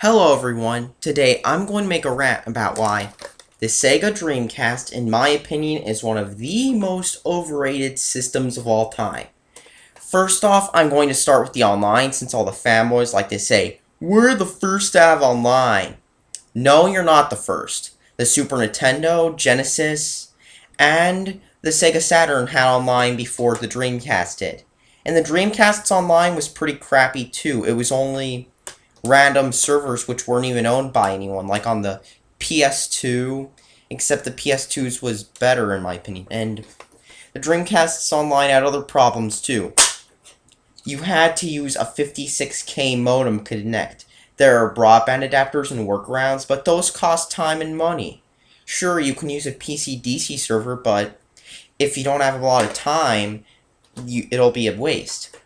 Hello everyone, today I'm going to make a rant about why the Sega Dreamcast, in my opinion, is one of the most overrated systems of all time. First off, I'm going to start with the online, since all the fanboys like to say, we're the first to have online. No, you're not the first. The Super Nintendo, Genesis, and the Sega Saturn had online before the Dreamcast did. And the Dreamcast's online was pretty crappy too. It was only random servers which weren't even owned by anyone, like on the PS2, except the PS2's was better in my opinion. And the Dreamcast's online had other problems too. You had to use a 56K modem to connect. There are broadband adapters and workarounds, but those cost time and money. Sure, you can use a PC-DC server, but if you don't have a lot of time, it'll be a waste.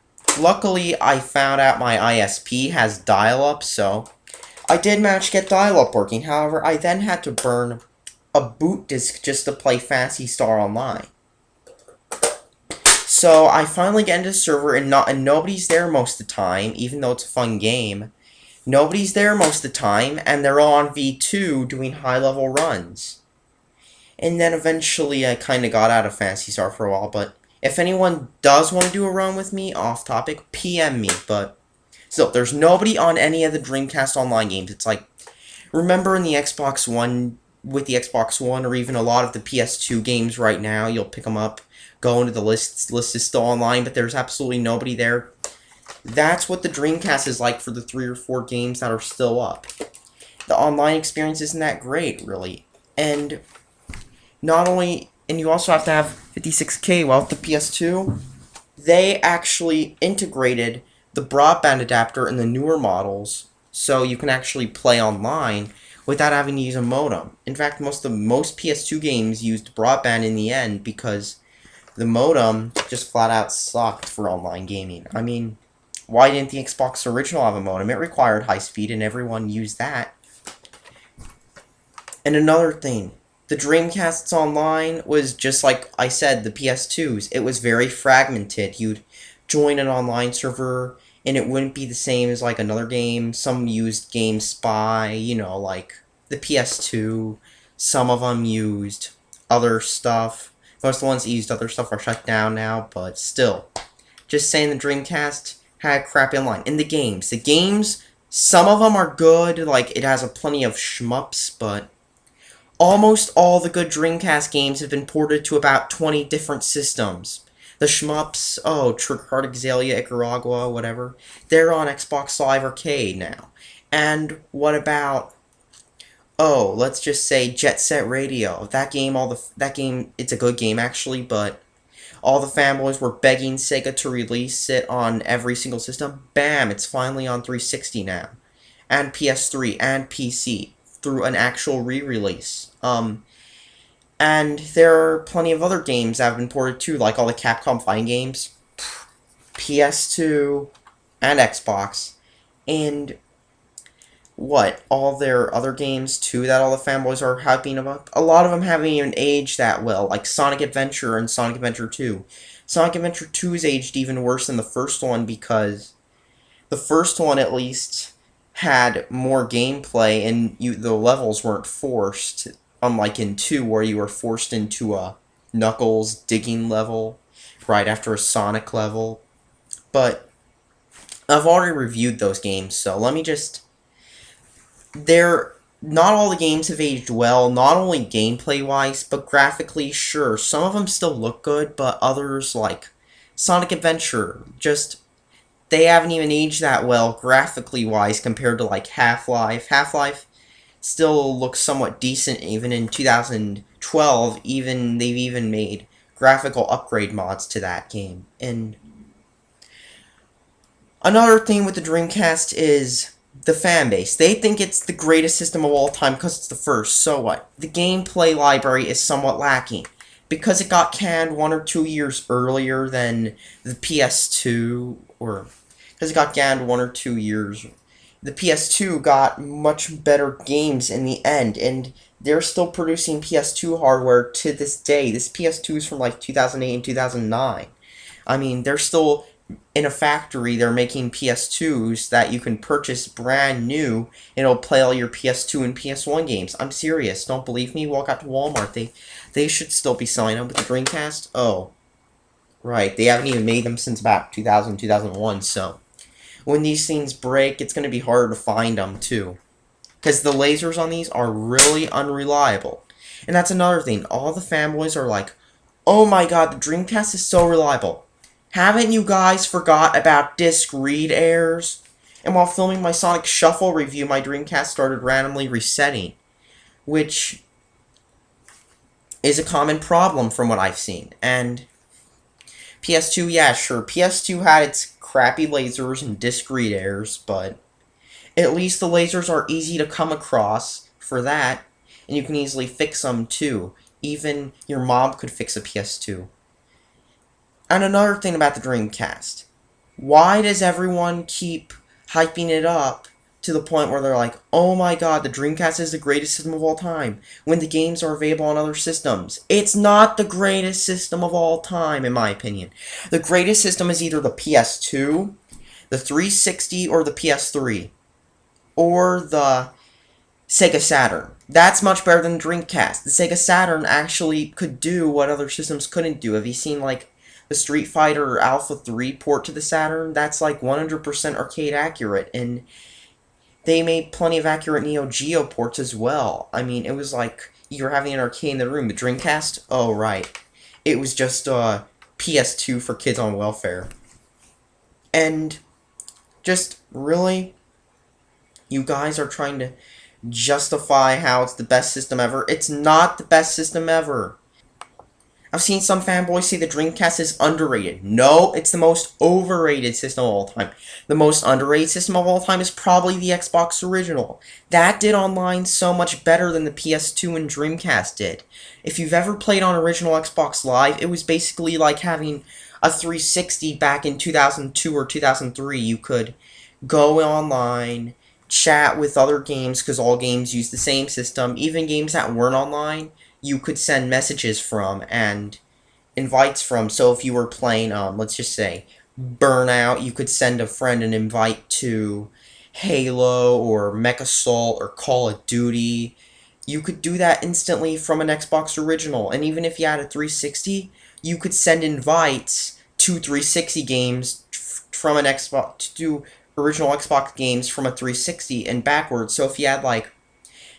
Luckily, I found out my ISP has dial-up, so I did manage to get dial-up working. However, I then had to burn a boot disk just to play Phantasy Star Online. So I finally get into the server, and nobody's there most of the time, even though it's a fun game. Nobody's there most of the time, and they're all on V2 doing high-level runs. And then eventually I kind of got out of Phantasy Star for a while, but if anyone does want to do a run with me, off topic, PM me, but still, there's nobody on any of the Dreamcast Online games. It's like, remember in the Xbox One, with the Xbox One, or even a lot of the PS2 games right now, you'll pick them up, go into the list is still online, but there's absolutely nobody there. That's what the Dreamcast is like for the 3 or 4 games that are still up. The online experience isn't that great, really. And not only... And you also have to have 56K. Well, with the PS2, they actually integrated the broadband adapter in the newer models, so you can actually play online without having to use a modem. In fact, most PS2 games used broadband in the end because the modem just flat out sucked for online gaming. I mean, why didn't the Xbox original have a modem? It required high speed, and everyone used that. And another thing, the Dreamcast's online was just like I said, the PS2's. It was very fragmented. You'd join an online server, and it wouldn't be the same as like another game. Some used GameSpy, you know, like the PS2. Some of them used other stuff. Most of the ones that used other stuff are shut down now, but still. Just saying the Dreamcast had crappy online. And the games, some of them are good, like it has plenty of shmups, but almost all the good Dreamcast games have been ported to about 20 different systems. The shmups, Trick Heart Exalia, Icaragua, whatever, they're on Xbox Live Arcade now. And what about, let's just say Jet Set Radio. That game, it's a good game actually, but all the fanboys were begging Sega to release it on every single system. Bam, it's finally on 360 now. And PS3 and PC through an actual re-release. And there are plenty of other games that have been ported too, like all the Capcom fighting games, PS2, and Xbox, and all their other games too that all the fanboys are hyping about. A lot of them haven't even aged that well, like Sonic Adventure and Sonic Adventure 2. Sonic Adventure 2's aged even worse than the first one because the first one at least had more gameplay and the levels weren't forced, unlike in 2 where you were forced into a Knuckles digging level right after a Sonic level. But I've already reviewed those games, so let me just... Not all the games have aged well, not only gameplay-wise, but graphically, sure. Some of them still look good, but others, like Sonic Adventure, they haven't even aged that well graphically-wise compared to, like, Half-Life. Half-Life still looks somewhat decent even in 2012. They've even made graphical upgrade mods to that game. And another thing with the Dreamcast is the fan base. They think it's the greatest system of all time because it's the first. So what? The gameplay library is somewhat lacking. Because it got canned 1 or 2 years earlier than the PS2, or because it got canned 1 or 2 years, the PS2 got much better games in the end, and they're still producing PS2 hardware to this day. This PS2 is from like 2008 and 2009. I mean, they're still in a factory, they're making PS2s that you can purchase brand new. It'll play all your PS2 and PS1 games. I'm serious. Don't believe me? Walk out to Walmart. They should still be selling them with the Dreamcast. Oh, right. They haven't even made them since about 2000, 2001, so when these things break, it's going to be harder to find them, too. Because the lasers on these are really unreliable. And that's another thing. All the fanboys are like, oh my god, the Dreamcast is so reliable. Haven't you guys forgot about disc read errors? And while filming my Sonic Shuffle review, my Dreamcast started randomly resetting, which is a common problem from what I've seen. And PS2, yeah, sure, PS2 had its crappy lasers and disc read errors, but at least the lasers are easy to come across for that, and you can easily fix them too. Even your mom could fix a PS2. And another thing about the Dreamcast. Why does everyone keep hyping it up to the point where they're like, oh my god, the Dreamcast is the greatest system of all time, when the games are available on other systems? It's not the greatest system of all time, in my opinion. The greatest system is either the PS2, the 360, or the PS3. Or the Sega Saturn. That's much better than the Dreamcast. The Sega Saturn actually could do what other systems couldn't do. Have you seen, like, the Street Fighter Alpha 3 port to the Saturn? That's, like, 100% arcade accurate, and they made plenty of accurate Neo Geo ports as well. I mean, it was like you were having an arcade in the room. The Dreamcast? Oh, right. It was just PS2 for kids on welfare. And just really, you guys are trying to justify how it's the best system ever. It's not the best system ever. I've seen some fanboys say the Dreamcast is underrated. No, it's the most overrated system of all time. The most underrated system of all time is probably the Xbox original. That did online so much better than the PS2 and Dreamcast did. If you've ever played on original Xbox Live, it was basically like having a 360 back in 2002 or 2003. You could go online, chat with other games, because all games use the same system. Even games that weren't online, you could send messages from and invites from. So if you were playing, let's just say, Burnout, you could send a friend an invite to Halo or MechAssault or Call of Duty. You could do that instantly from an Xbox original. And even if you had a 360, you could send invites to 360 games from an Xbox, to do original Xbox games from a 360 and backwards. So if you had, like,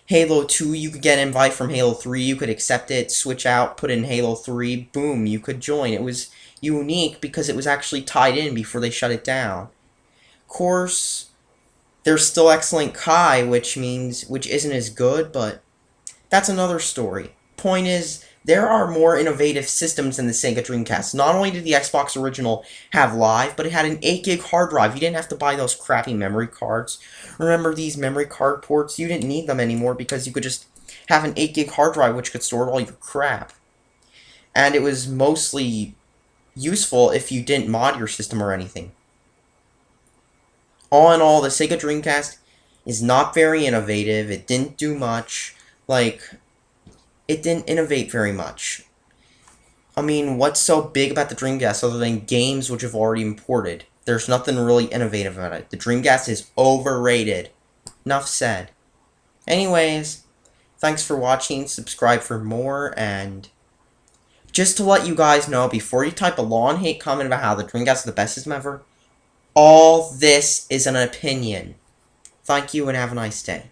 Halo 2, you could get an invite from Halo 3, you could accept it, switch out, put in Halo 3, boom, you could join. It was unique because it was actually tied in before they shut it down. Of course, there's still Excellent Kai, which isn't as good, but that's another story. Point is, there are more innovative systems than the Sega Dreamcast. Not only did the Xbox original have Live, but it had an 8 gig hard drive. You didn't have to buy those crappy memory cards. Remember these memory card ports? You didn't need them anymore because you could just have an 8 gig hard drive which could store all your crap. And it was mostly useful if you didn't mod your system or anything. All in all, the Sega Dreamcast is not very innovative. It didn't do much. It didn't innovate very much. I mean, what's so big about the Dreamcast other than games which have already imported? There's nothing really innovative about it. The Dreamcast is overrated. Enough said. Anyways, thanks for watching. Subscribe for more, and just to let you guys know, before you type a long hate comment about how the Dreamcast is the best system ever, all this is an opinion. Thank you and have a nice day.